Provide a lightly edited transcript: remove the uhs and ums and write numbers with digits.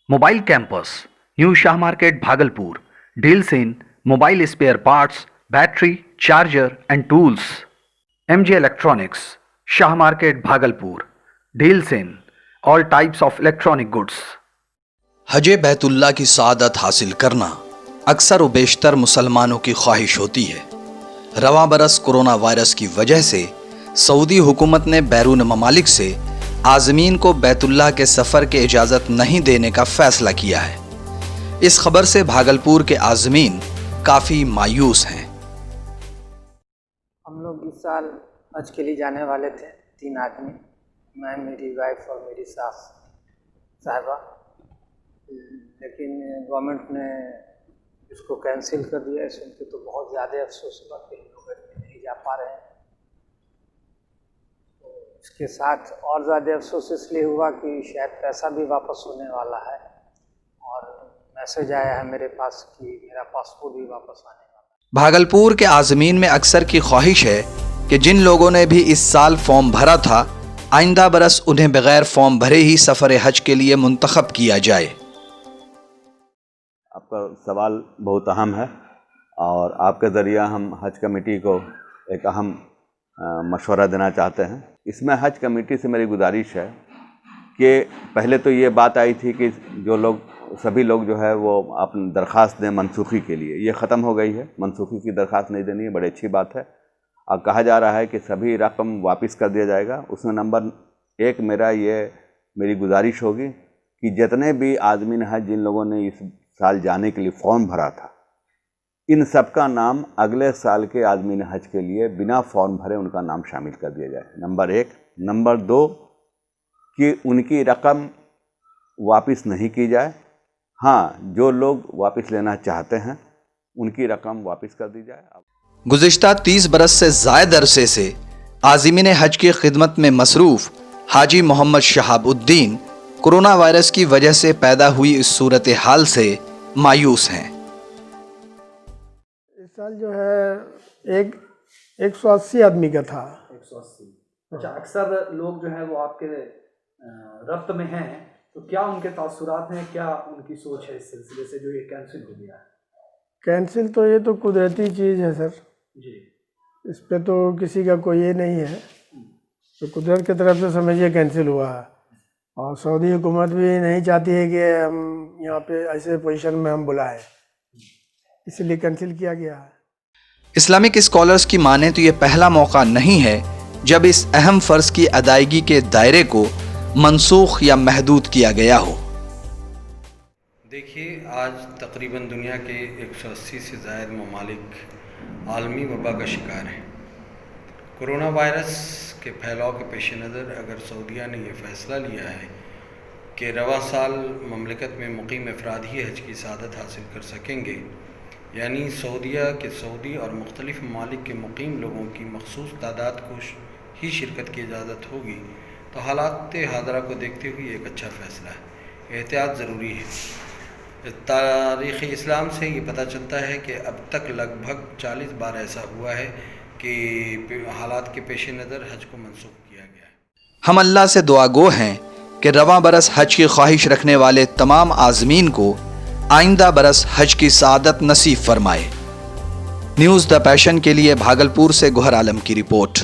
Mobile Campus, New Shah Market, Bhagalpur. Deals in mobile spare parts, battery, charger and tools. MJ Electronics, Shah Market, Bhagalpur. Deals in all types of electronic goods. حج بیت کی سعادت حاصل کرنا اکثر و بیشتر مسلمانوں کی خواہش ہوتی ہے۔ رواں برس کورونا وائرس کی وجہ سے سعودی حکومت نے بیرون ممالک سے عازمین کو بیت اللہ کے سفر کی اجازت نہیں دینے کا فیصلہ کیا ہے۔ اس خبر سے بھاگلپور کے عازمین کافی مایوس ہیں۔ ہم لوگ اس سال حج کے لیے جانے والے تھے 3 آدمی، میں، میری وائف اور میری ساس صاحبہ، لیکن گورنمنٹ نے اس کو کینسل کر دیا ہے۔ سن کے تو بہت زیادہ افسوس ہوا کہ ہم لوگ نہیں جا پا رہے ہیں۔ تو اس کے ساتھ اور زیادہ افسوس اس لیے ہوا کہ شاید پیسہ بھی واپس ہونے والا ہے، اور میسج آیا ہے میرے پاس کہ میرا پاسپورٹ بھی واپس آنے والا ہے۔ بھاگلپور کے عازمین میں اکثر کی خواہش ہے کہ جن لوگوں نے بھی اس سال فارم بھرا تھا، آئندہ برس انہیں بغیر فارم بھرے ہی سفر حج کے لیے منتخب کیا جائے۔ آپ کا سوال بہت اہم ہے، اور آپ کے ذریعہ ہم حج کمیٹی کو ایک اہم مشورہ دینا چاہتے ہیں۔ اس میں حج کمیٹی سے میری گزارش ہے کہ پہلے تو یہ بات آئی تھی کہ جو لوگ سبھی لوگ جو ہے وہ اپنی درخواست دیں منسوخی کے لیے، یہ ختم ہو گئی ہے، منسوخی کی درخواست نہیں دینی ہے، بڑی اچھی بات ہے۔ اب کہا جا رہا ہے کہ سبھی رقم واپس کر دیا جائے گا۔ اس میں نمبر 1 میری گزارش ہوگی کہ جتنے بھی عازمین حج جن لوگوں نے اس سال جانے کے لیے فارم بھرا تھا، ان سب کا نام اگلے سال کے عازمین حج کے لیے بنا فارم بھرے ان کا نام شامل کر دیا جائے، نمبر 1۔ نمبر 2 کہ ان کی رقم واپس نہیں کی جائے، ہاں جو لوگ واپس لینا چاہتے ہیں ان کی رقم واپس کر دی جائے۔ گزشتہ 30 برس سے زائد عرصے سے عازمین حج کی خدمت میں مصروف حاجی محمد شہاب الدین کورونا وائرس کی وجہ سے پیدا ہوئی اس صورتحال سے مایوس ہیں۔ اس سال جو ہے 180 آدمی کا تھا۔ 180۔ اچھا، اکثر لوگ جو ہے وہ آپ کے ربط میں ہیں، تو کیا ان کے تاثرات ہیں، کیا ان کی سوچ ہے اس سلسلے سے جو یہ کینسل ہو گیا ہے؟ کینسل تو یہ تو قدرتی چیز ہے سر جی، اس پہ تو کسی کا کوئی یہ نہیں ہے، تو قدرت کی طرف سے سمجھیے کینسل ہوا ہے، اور سعودی حکومت بھی نہیں چاہتی ہے کہ ہم یہاں پہ ایسے پوزیشن میں ہم بلائیں، اس لیے کینسل کیا گیا ہے۔ اسلامک اسکالرز کی مانیں تو یہ پہلا موقع نہیں ہے جب اس اہم فرض کی ادائیگی کے دائرے کو منسوخ یا محدود کیا گیا ہو۔ دیکھیے، آج تقریباً دنیا کے 180 سے زائد ممالک عالمی وبا کا شکار ہیں۔ کورونا وائرس کے پھیلاؤ کے پیش نظر اگر سعودیہ نے یہ فیصلہ لیا ہے کہ رواں سال مملکت میں مقیم افراد ہی حج کی سعادت حاصل کر سکیں گے، یعنی سعودیہ کے سعودی اور مختلف ممالک کے مقیم لوگوں کی مخصوص تعداد کو ہی شرکت کی اجازت ہوگی، تو حالات حاضرہ کو دیکھتے ہوئے ایک اچھا فیصلہ ہے۔ احتیاط ضروری ہے۔ تاریخ اسلام سے یہ پتہ چلتا ہے کہ اب تک لگ بھگ 40 بار ایسا ہوا ہے کہ حالات کے پیش نظر حج کو منسوخ کیا گیا ہے۔ ہم اللہ سے دعا گو ہیں کہ رواں برس حج کی خواہش رکھنے والے تمام عازمین کو آئندہ برس حج کی سعادت نصیب فرمائے۔ نیوز دا پیشن کے لیے بھاگلپور سے گوہر عالم کی رپورٹ۔